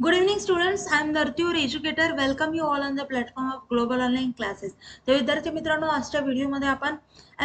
Good evening, students. I am Dharti, your educator. Welcome you all on the platform of Global Online Classes. तर विद्यार्थी मित्रांनो, आजच्या व्हिडिओमध्ये आपण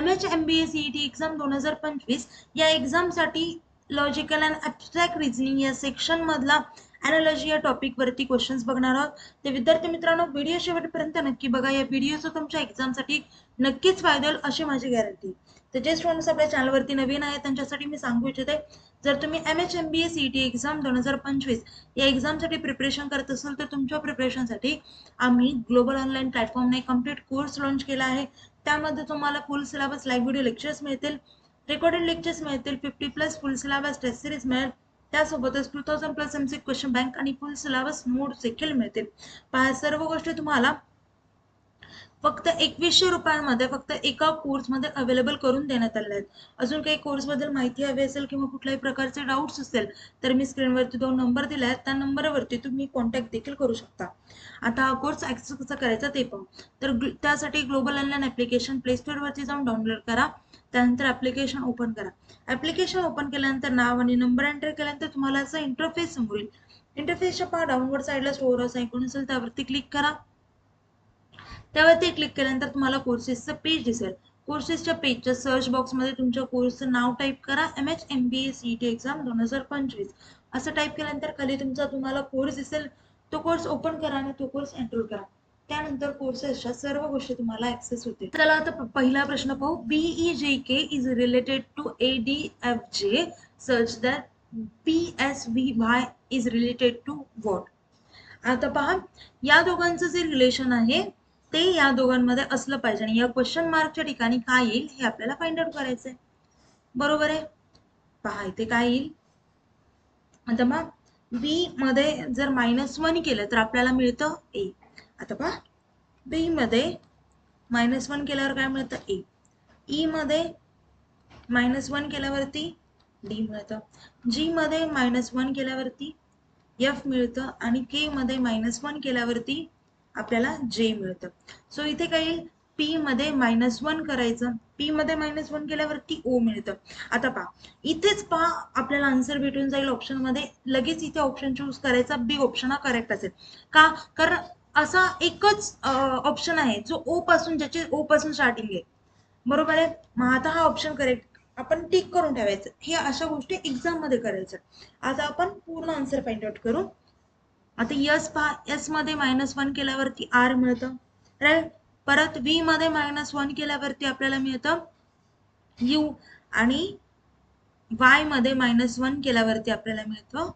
MHMBA CET एक्झाम 2025 या एक्झामसाठी लॉजिकल अँड ॲब्स्ट्रॅक्ट रिझनिंग या सेक्शन मधला एनालॉजी या टॉपिक वरती क्वेश्चन्स बघणार आहोत. तर विद्यार्थी मित्रांनो, व्हिडिओ शेवटपर्यंत नक्की बघा. या व्हिडिओचा तुमच्या एक्झामसाठी नक्कीच फायदा होईल अशी माझी गॅरंटी. तर जे स्टुडंट्स आपल्या चॅनलवरती नवीन आहेत त्यांच्यासाठी मी सांगू इच्छिते, जर तुम्ही MHMBA CET एक्झाम 2025 या एक्झामसाठी प्रिपरेशन करत असाल तर तुमच्या प्रिपरेशनसाठी आम्ही ग्लोबल ऑनलाईन प्लॅटफॉर्मने कम्प्लीट कोर्स लॉन्च केला आहे. त्यामध्ये तुम्हाला full syllabus live video lectures मिळतील, रेकॉर्डेड लेक्चर्स मिळतील, 50+ फुल सिलेबस टेस्ट सिरीज मिळेल, त्यासोबतच 2000+ MCQ क्वेश्चन बँक आणि फुल सिलेबस नोट्स देखील मिळतील. पहा, सर्व गोष्टी तुम्हाला फक्त 2100 रुपयांमध्ये फक्त एका कोर्समध्ये अवेलेबल करून देण्यात आले आहेत. अजून काही कोर्सबद्दल माहिती हवी असेल किंवा कुठल्याही प्रकारचे डाऊट्स असेल तर मी स्क्रीनवरती 2 नंबर दिले आहेत, त्या नंबरवरती तुम्ही कॉन्टॅक्ट देखील करू शकता. आता हा कोर्स ॲक्सेस कसा करायचा ते पाहू. तर त्यासाठी ग्लोबल ऑनलाईन ॲप्लिकेशन प्ले स्टोअरवरती जाऊन डाउनलोड करा. त्यानंतर ॲप्लिकेशन ओपन करा. ॲप्लिकेशन ओपन केल्यानंतर नाव आणि नंबर एंटर केल्यानंतर तुम्हाला असं इंटरफेस समोर येईल. इंटरफेसच्या पहा डाऊनवर्ड साईडला स्टोअर असा ऐकून असेल त्यावरती क्लिक करा. त्यावरती क्लिक केल्यानंतर तुम्हाला कोर्सेसचं पेज दिसेल. कोर्सेसच्या पेजच्या सर्च बॉक्समध्ये तुमच्या कोर्सचं नाव टाईप करा, MHMBA CET एक्झाम 2025 असं टाईप केल्यानंतर खाली तुम्हाला कोर्स दिसेल. तो कोर्स ओपन करा आणि तो कोर्स एनरोल करा. त्यानंतर कोर्सेसच्या सर्व गोष्टी तुम्हाला ऍक्सेस होतील. चला आता पहिला प्रश्न पाहू. BEJK is related to ADFJ such that PSVY is related to what. आता पहा, या दोघांचं जे रिलेशन आहे ते या दोघांमध्ये असलं पाहिजे आणि या क्वेश्चन मार्कच्या ठिकाणी काय येईल हे आपल्याला फाइंड आउट करायचंय. बरोबर आहे. पहा इथे काय येईल. आता मग बी मध्ये जर -1 केलं तर आपल्याला मिळतं ए. आता पहा, बी मध्ये -1 केल्यावर काय मिळतं ए. ई मध्ये -1 केल्यावरती डी मिळतं. जी मध्ये -1 केल्यावरती एफ मिळतं आणि के मध्ये -1 केल्यावरती आपल्याला जे मिळतं. सो इथे काय येईल, पी मध्ये -1 करायचं, पी मध्ये -1 केल्यावरती ओ मिळतं. आता पहा, इथेच पहा आपल्याला आन्सर भेटून जाईल ऑप्शन मध्ये. लगेच इथे ऑप्शन चूज करायचा, बी ऑप्शन हा करेक्ट असेल. का? कारण असा एकच ऑप्शन आहे जो ओ पासून, ज्याचे ओ पासून स्टार्टिंग आहे. बरोबर आहे. मग आता हा ऑप्शन करेक्ट आपण टिक करून ठेवायचं. हे अशा गोष्टी एक्झाम मध्ये करायच्या. आता आपण पूर्ण आन्सर फाइंड आउट करू. आता यस पहा, एस मध्ये -1 केल्यावरती आर मिळतं, राईट. परत व्ही मध्ये -1 केल्यावरती आपल्याला मिळतं यू आणि वाय मध्ये -1 केल्यावरती आपल्याला मिळतं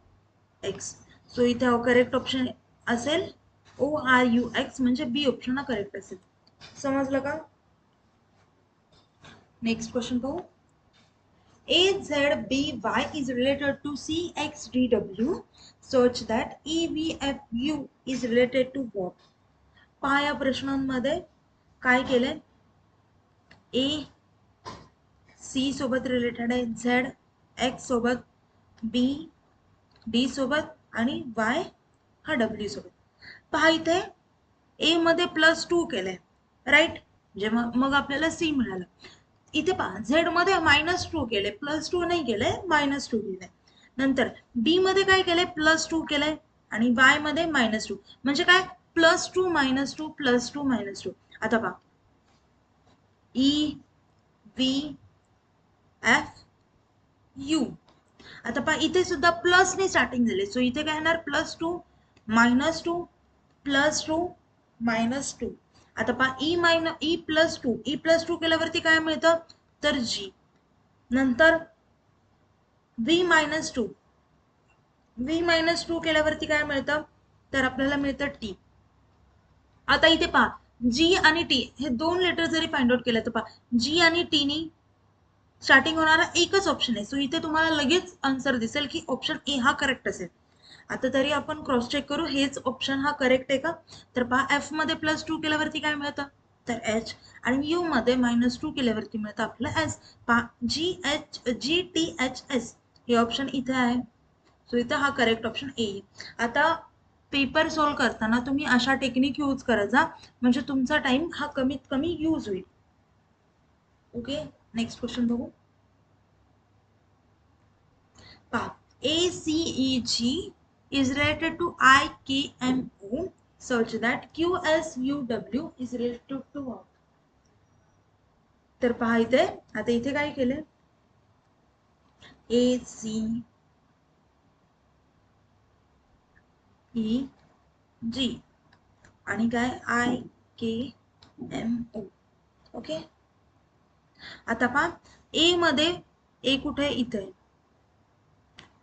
एक्स. सो इथे करेक्ट ऑप्शन असेल ORUX, म्हणजे बी ऑप्शन हा करेक्ट असेल. समजलं का? नेक्स्ट क्वेश्चन पाहू. AZBY is related to CXDW such that EVFU is related to what. पहा या प्रश्नांमध्ये काय केलंय. ए सी सोबत रिलेटेड आहे, झेड एक्स सोबत, बी डी सोबत आणि वाय हा डब्ल्यू सोबत. पहा इथे ए मध्ये +2 केलंय, राईट. जेव्हा मग आपल्याला सी मिळालं. इथे पहा झेड मध्ये -2 केले, +2 नाही केलंय, -2 केलंय. नंतर बी मध्ये काय केलंय, +2 केलंय आणि वाय मध्ये -2. म्हणजे काय, +2 -2 +2 -2. आता पहा ई व्ही एफ यू. आता पहा इथे सुद्धा प्लस ने स्टार्टिंग झाले. सो इथे काय येणार, +2 -2 +2 -2. आता पहा ई+2 केल्यावरती काय मिळतं तर जी. नंतर V-2 केल्यावरती काय मिळतं तर आपल्याला मिळतं टी. आता इथे पहा जी आणि टी हे 2 लेटर जरी फाइंड आउट केलं तर पहा जी आणि टी नी स्टार्टिंग होणारा एकच ऑप्शन आहे. सो इथे तुम्हाला लगेच आन्सर दिसेल की ऑप्शन ए हा करेक्ट असेल. आता तरी आपण क्रॉस चेक करू, हेच ऑप्शन हा करेक्ट आहे का. तर पहा एफ मध्ये +2 केल्यावरती काय मिळतं तर एच आणि यू मध्ये -2 केल्यावरती मिळतं आपलं एस. पहा GTHS हे ऑप्शन इथे आहे. सो इथं हा करेक्ट ऑप्शन ए. आता पेपर सॉल्व करताना तुम्ही अशा टेक्निक यूज करायचा, म्हणजे तुमचा टाइम हा कमीत कमी यूज होईल. ओके, नेक्स्ट क्वेश्चन बघू. पहा ACEG is related to IKMO such that QSUW is related to what? तर पहा इथे आता इथे काय केले ACEG आणि काय IKMO. ओके, आता पहा ए मध्ये ए कुठे इथे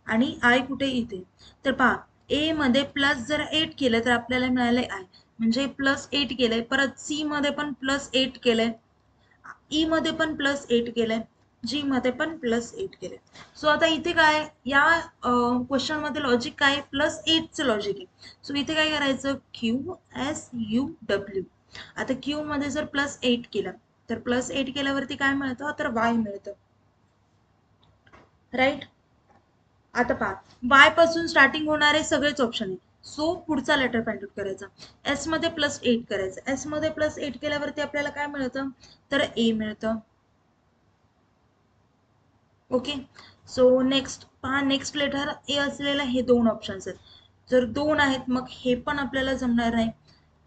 आणि आय कुठे इथे. तर पहा ए मध्ये प्लस जर 8 केलं तर आपल्याला मिळाले आय, म्हणजे प्लस 8 केलंय. परत सी मध्ये पण प्लस 8 केलंय, ई मध्ये पण प्लस 8 केलंय, जी मध्ये पण प्लस 8 केलंय. सो आता इथे काय या क्वेश्चन मध्ये लॉजिक काय प्लस 8 चं लॉजिक आहे. सो इथे काय करायचं QSUW. आता क्यू मध्ये जर प्लस 8 केलं तर प्लस 8 केल्यावरती काय मिळतं तर वाय मिळतं, राईट. आता पहा वाय पासून स्टार्टिंग होणारे सगळेच ऑप्शन आहे. सो पुढचा लेटर फाइंड आउट करायचा. एस मध्ये प्लस 8 करायचं. एस मध्ये प्लस 8 केल्यावरती आपल्याला काय मिळतं तर ए मिळतं. ओके, सो नेक्स्ट पहा नेक्स्ट लेटर ए असलेला हे दोन ऑप्शन्स आहेत. जर दोन आहेत मग हे पण आपल्याला जमणार नाही.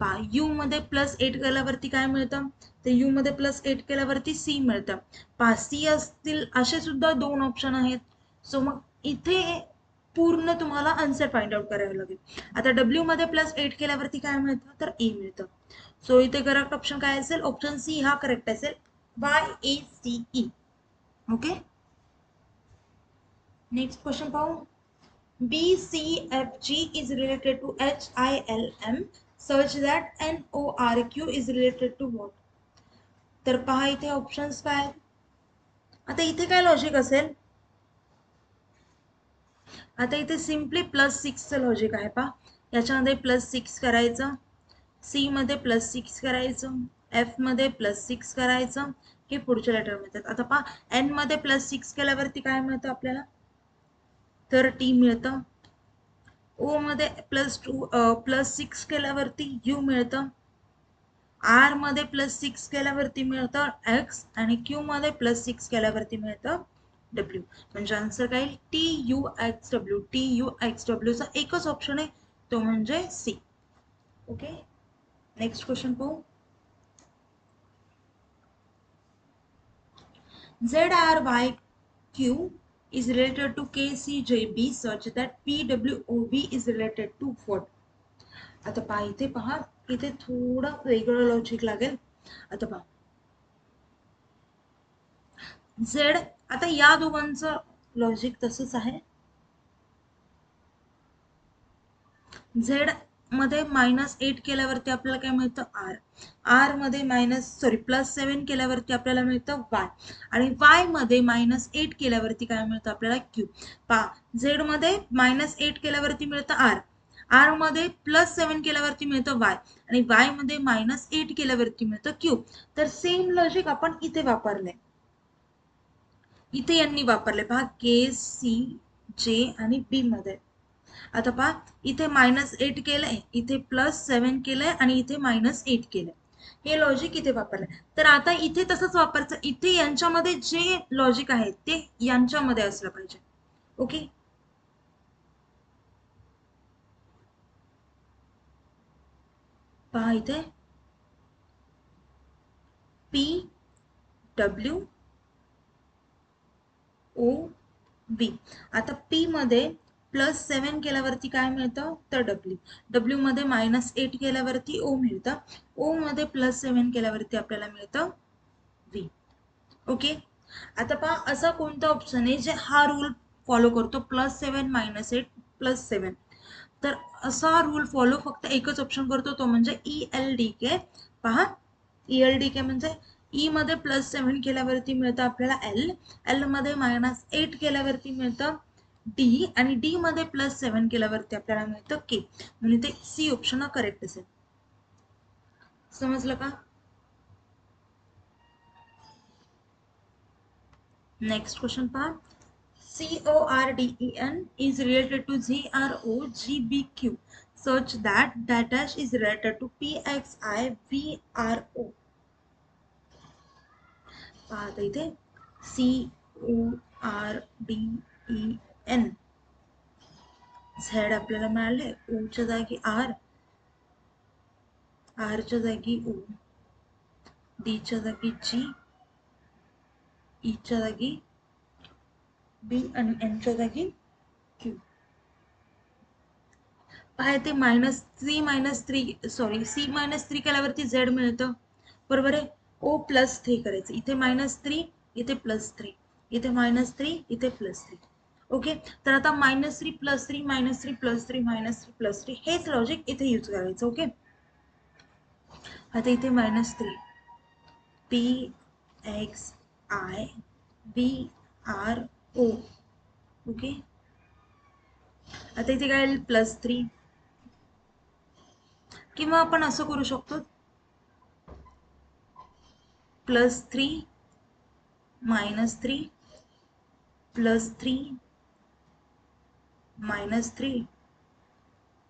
पहा यू मध्ये प्लस 8 केल्यावरती काय मिळतं तर यू मध्ये प्लस 8 केल्यावरती सी मिळतं. पहा सी असतील असे सुद्धा दोन ऑप्शन आहेत. सो मग इथे पूर्ण तुम्हाला आन्सर फाइंड आउट करावं लागेल. आता डब्ल्यू मध्ये प्लस 8 केल्यावरती काय मिळतं तर ए मिळतं. सो इथे करेक्ट ऑप्शन काय असेल ऑप्शन सी हा करेक्ट असेल, YACE. ओके, नेक्स्ट क्वेश्चन पाहू. BCFG is related to HILM such that NORQ is related to what? तर पहा इथे ऑप्शन्स काय आहेत. आता इथे काय लॉजिक असेल, आता इथे सिम्पली प्लस 6 चं लॉजिक आहे. पहा याच्यामध्ये प्लस 6 करायचं, सी मध्ये प्लस 6 करायचं, एफ मध्ये प्लस 6 करायचं, हे पुढच्या लेटर मिळतात. आता पहा एन मध्ये प्लस 6 केल्यावरती काय मिळतं आपल्याला तर टी मिळतं. ओ मध्ये प्लस 6 केल्यावरती यू मिळतं. आर मध्ये प्लस 6 केल्यावरती मिळतं एक्स आणि क्यू मध्ये प्लस 6 केल्यावरती मिळतं डब्ल्यू. म्हणजे आन्सर काय TUXW. TUXW चा एकच ऑप्शन आहे तो म्हणजे सी. ओके, नेक्स्ट क्वेश्चन पाहू. ZRYQ is related to KCJB such that PWOB is related to what? आता पहा इथे पहा इथे थोडं वेगळं लॉजिक लागेल. आता पहा झेड, आता या दोघांचं लॉजिक तसंच आहे. झेड मध्ये -8 केल्यावरती आपल्याला काय मिळतं आर, आर मध्ये प्लस 7 केल्यावरती आपल्याला मिळतं वाय आणि वाय मध्ये -8 केल्यावरती काय मिळतं आपल्याला क्यू. पहा झेड मध्ये -8 केल्यावरती मिळतं आर, आर मध्ये प्लस 7 केल्यावरती मिळतं वाय आणि वाय मध्ये -8 केल्यावरती मिळतं क्यू. तर सेम लॉजिक आपण इथे वापरले, इथे यांनी वापरले. पहा KCJ आणि बी मध्ये. आता पहा इथे -8 केलंय, इथे +7 केलंय आणि इथे -8 केलंय. हे लॉजिक इथे वापरलंय. तर आता इथे तसंच वापरायचं, इथे यांच्यामध्ये जे लॉजिक आहे ते यांच्यामध्ये असलं पाहिजे. ओके, पहा इथे PWOB. आता P मध्ये +7 केल्यावरती काय मिळतं तर डब्ल्यू, डब्ल्यू मध्ये -8 केल्यावरती ओ मिळतं, ओ मध्ये +7 केल्यावरती आपल्याला मिळतं व्ही. ओके, आता पहा असा कोणता ऑप्शन आहे जे हा रूल फॉलो करतो +7 -8 +7. तर असा रूल फॉलो फक्त एकच ऑप्शन करतो तो म्हणजे ELDK. पहा ELDK म्हणजे ई मध्ये +7 केल्यावरती मिळतं आपल्याला एल, एल मध्ये -8 केल्यावरती मिळतं डी आणि डी मध्ये +7 केल्यावरती आपल्याला मिळतं के. म्हणून ते सी ऑप्शन करेक्ट असेल. समजलं का? नेक्स्ट क्वेश्चन पहा. CORDEN is related to ZROGBQ such that dash is related to PXIVRO. पहा आता इथे CORDEN झेड आपल्याला मिळाले, ओच्या जागी आर, आरच्या जागी ओ, डीच्या जागी जी, ईच्या जागी बी आणि एनच्या जागी क्यू. पहा ते -3 सॉरी C-3 केल्यावरती Z मिळतं, बरोबर आहे. O +3 करायचं, इथे -3 इथे +3, इथे -3 इथे +3. ओके, तर आता -3 +3 -3 +3 -3 +3 हेच लॉजिक इथे यूज करायचं. ओके, आता इथे -3 P X I B R O. Okay, आता इथे काय +3, किंवा आपण असं करू शकतो +3 -3 +3 -3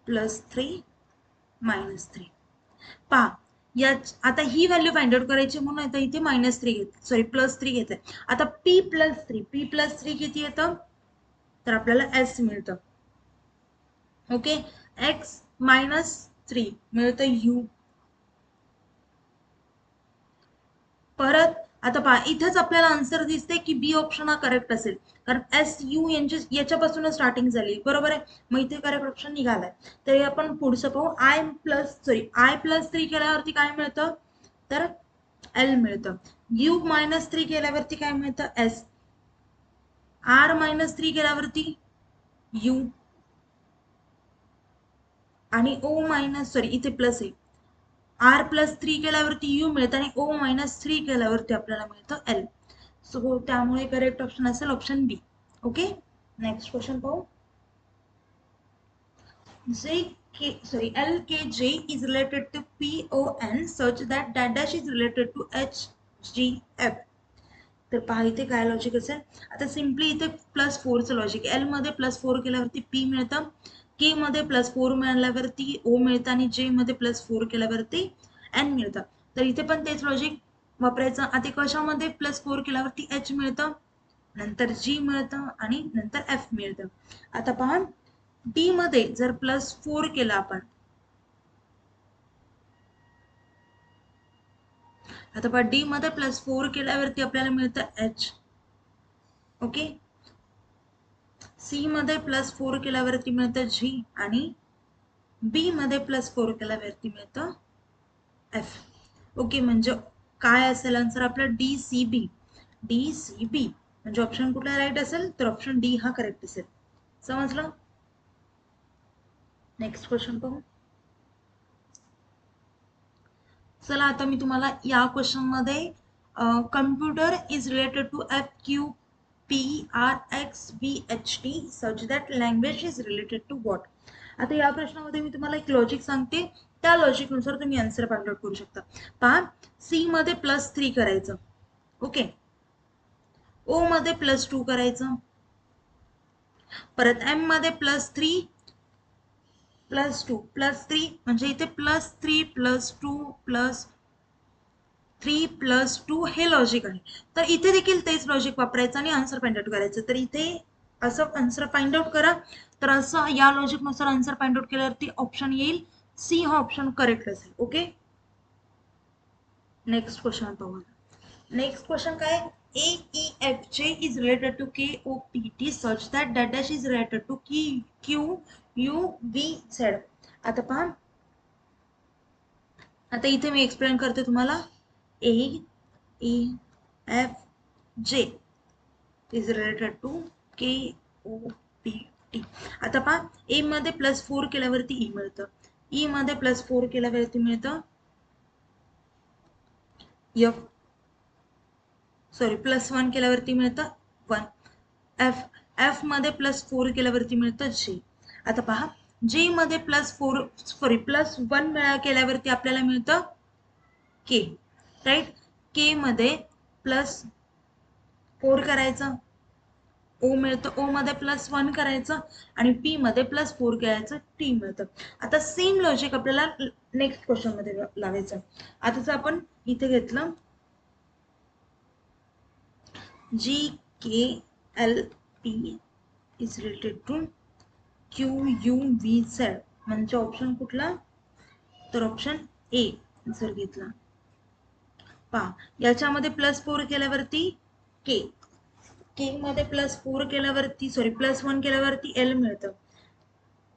+3 -3. पहा या आता ही व्हॅल्यू फाइंड आउट करायची म्हणून आता इथे -3 घेत सॉरी +3 घेतलंय. आता P+3 किती येतं, तर आपल्याला S मिळतं. ओके, X -3 मिळतं U. परत आता पहा इथेच आपल्याला आन्सर दिसते की बी ऑप्शन हा करेक्ट असेल, कारण SU याच्यापासूनच स्टार्टिंग झाली, बरोबर आहे. मग इथे करेक्ट ऑप्शन निघालाय. तर आपण पुढचं पाहू. I+3 केल्यावरती काय मिळतं, तर L मिळतं. U -3 केल्यावरती काय मिळतं, S. R -3 केल्यावरती U आणि इथे प्लस आहे. R+3 केल्यावरती U मिळतं आणि O-3 केल्यावरती आपल्याला मिळतं L. सो त्यामुळे करेक्ट ऑप्शन असेल ऑप्शन बी. ओके, नेक्स्ट क्वेश्चन पाहू. LKJ is related to PON such that dash is related to HGF. तर पहा इथे काय लॉजिक असेल. आता सिम्पली इथे +4चं लॉजिक. L मध्ये +4 केल्यावरती P मिळतं, K मध्ये +4 मिळाल्यावरती O मिळतं आणि J मध्ये +4 केल्यावरती N मिळतं. तर इथे पण तेच लॉजिक वापरायचं. आता कशामध्ये +4 केल्यावरती H मिळतं, नंतर G मिळतं आणि नंतर F मिळतं. आता पहा D मध्ये जर +4 केला आपण, आता पहा D मध्ये +4 केल्यावरती आपल्याला मिळतं H. ओके, C मध्ये +4 केल्यावरती मिळतं G आणि B मध्ये +4 केल्यावरती मिळतं F. ओके, म्हणजे काय असेल आन्सर आपला DCB. DCB म्हणजे ऑप्शन कुठला राईट असेल, तर ऑप्शन डी हा करेक्ट असेल. समजलं. नेक्स्ट क्वेश्चन पाहू. चला आता मी तुम्हाला या क्वेश्चन मध्ये computer is related to FQPRXBHT such that language is related to what. आता या प्रश्नामध्ये मी तुम्हाला एक लॉजिक सांगते, त्या लॉजिक नुसार तुम्ही आन्सर फाइंड आउट करू शकता. पहा C मध्ये +3 करायचं, ओके, O मध्ये +2 करायचं, परत M मध्ये +3 +2 +3 म्हणजे इथे +3 +2 +3 +2 हे लॉजिक आहे. तर इथे देखील तेच लॉजिक वापरायचं आणि आन्सर फाइंड आउट करायचं. तर इथे असं आन्सर फाइंड आउट करा. तर असं या लॉजिक नुसार आन्सर फाइंड आउट केल्यावरती ऑप्शन येईल सी हा ऑप्शन करेक्ट असेल. ओके, नेक्स्ट क्वेश्चन पाहू. नेक्स्ट क्वेश्चन काय, AEFJ is related to KOPT such that dash is related to QUVZ. आता पहा, आता इथे मी एक्सप्लेन करते तुम्हाला. AEFJ is related to KOPT. आता पहा A मध्ये +4 केल्यावरती E मिळतं, E मध्ये +4 केल्यावरती मिळतं F, सॉरी +1 केल्यावरती मिळतं 1. F मध्ये +4 केल्यावरती मिळतं J. आता पहा J मध्ये +1 केल्यावरती आपल्याला मिळतं K, राईट. K मध्ये +4 करायचं, O मिळतं, O मध्ये +1 करायचं आणि P मध्ये +4 करायचं, T मिळतं. आता सेम लॉजिक आपल्याला नेक्स्ट क्वेश्चन मध्ये लावायचं. आताच आपण इथे घेतलं GKLP is related to QUVZ म्हणजे ऑप्शन कुठला, तर ऑप्शन ए जर घेतला. पहा याच्यामध्ये +4 केल्यावरती के, के मध्ये +4 केल्यावरती +1 केल्यावरती एल मिळतं,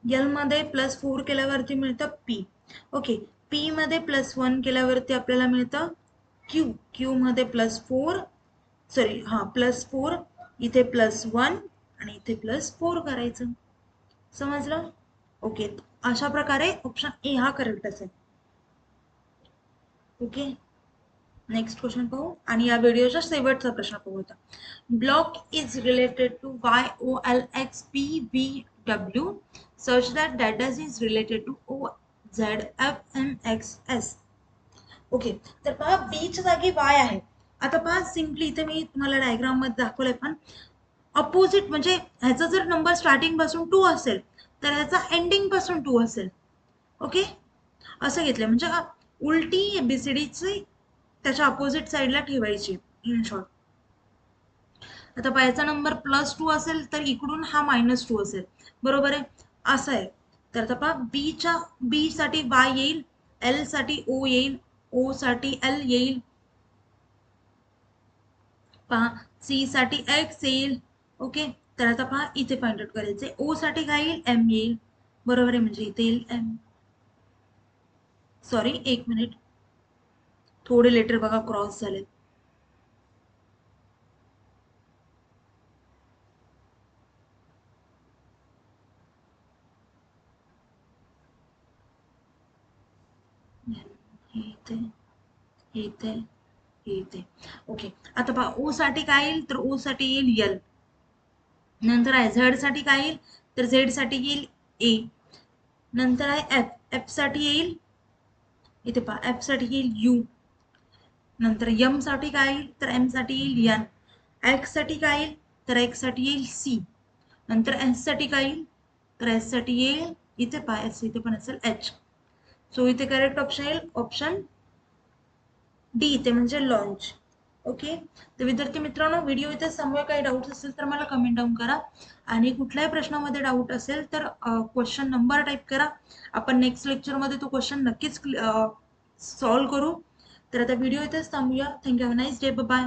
एल मध्ये +4 केल्यावरती मिळतं पी. ओके, पी मध्ये +1 केल्यावरती आपल्याला मिळतं क्यू, क्यू मध्ये +4 +4, इथे +1 आणि इथे +4 करायचं. समजलं? ओके, अशा प्रकारे ऑप्शन ए हा करेक्ट असेल. ओके, नेक्स्ट क्वेश्चन पाहू आणि या व्हिडिओचा शेवटचा प्रश्न पाहू. होता block is related to YOLXPVW such that data is related to OZFMXS. Okay, तर पहा बीच्या जागी वाय आहे. आता पहा सिम्पली इथे मी तुम्हाला डायग्राम मध्ये दाखवलंय, पण अपोजिट म्हणजे ह्याचा जर नंबर स्टार्टिंग पासून 2 असेल तर ह्याचा एंडिंग पासून 2 असेल. ओके, असं घेतलं म्हणजे उलटी एबीसीडीची त्याच्या अपोजिट साईडला ठेवायची इन शॉर्ट. आता पायाचा नंबर +2 असेल तर इकडून हा -2 असेल, बरोबर आहे, असं आहे. तर आता पहा बी साठी वाय येईल, एल साठी ओ येईल, ओ साठी एल येईल, पहा सी साठी एक्स येईल. ओके, तर आता पहा इथे फाइंड आउट करायचे, ओ साठी काय येईल, एम येईल, बरोबर आहे, म्हणजे इथे येईल एम. सॉरी, एक मिनिट, थोडे लेटर बघा क्रॉस झाले. इथे इथे इथे. ओके, आता पहा ओ साठी काय येईल, तर ओ साठी येईल एल. नंतर आहे झेड साठी काय येईल, तर झेड साठी येईल ए. नंतर आहे एफ, एफ साठी येईल, इथे पहा एफ साठी येईल यू. नंतर एम साठी काय येईल, तर एम साठी येईल एन. एक्स साठी काय येईल, तर एक्स साठी येईल सी. नंतर एस साठी काय येईल, तर एस साठी येईल, इथे पहा एस इथे पण असेल एच. सो इथे करेक्ट ऑप्शन येईल ऑप्शन डी, इथे म्हणजे लॉन्च. ओके, तर विद्यार्थी मित्रांनो, व्हिडिओ इथे समोर काही डाऊट असेल तर मला कमेंट डाऊन करा, आणि कुठल्याही प्रश्नामध्ये डाऊट असेल तर क्वेश्चन नंबर टाईप करा. आपण नेक्स्ट लेक्चरमध्ये तो क्वेश्चन नक्कीच सॉल्व्ह करू. तर आता व्हिडिओ इथेच थांबूया. Thank you, have a nice day, bye.